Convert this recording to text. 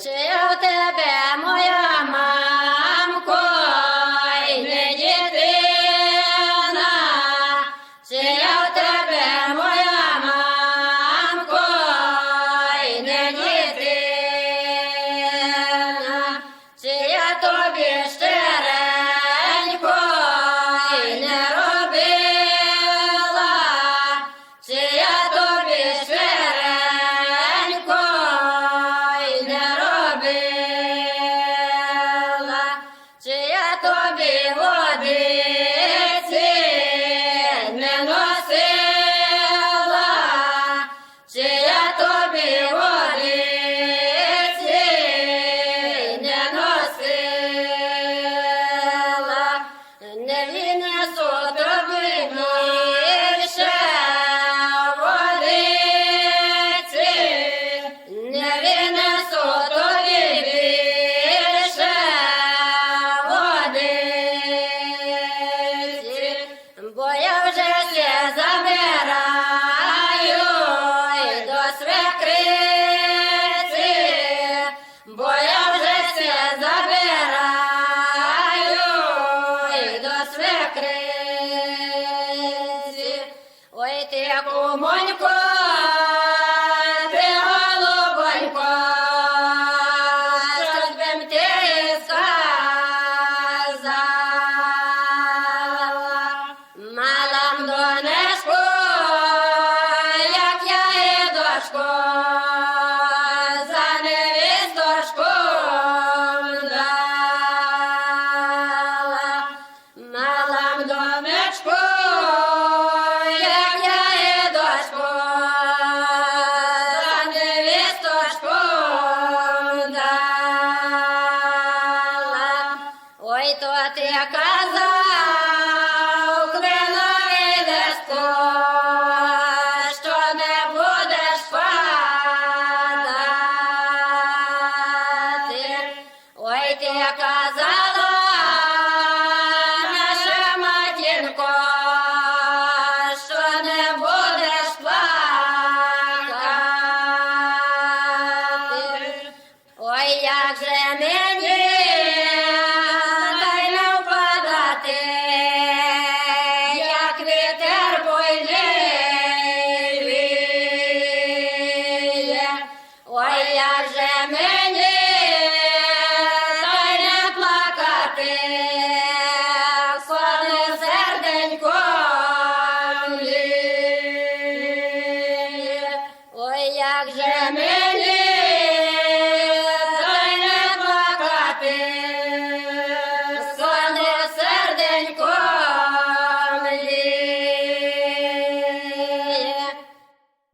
чи я в тебе, моя мамко, й не дитина, чи я в тебе, моя мамко, й не дитина, чи я тобі щиренько й не робила, чи я тобі щиренько й не робила, чи я тобі водиці не носила, чи я тобі водиці не носила, не віднесу тобі більше водиці, не віднесу тобі більше водиці, бо я вже все забираю й до свекриці, бо я вже все забираю й до свекриці. Ой, ти кумонько, ти голубонько, щось би м ти сказала. Мала м донечку, як я і дочку, за невісточку дала. Мала м донечку, як я і дочку, за невісточку дала. Ой, то ти яка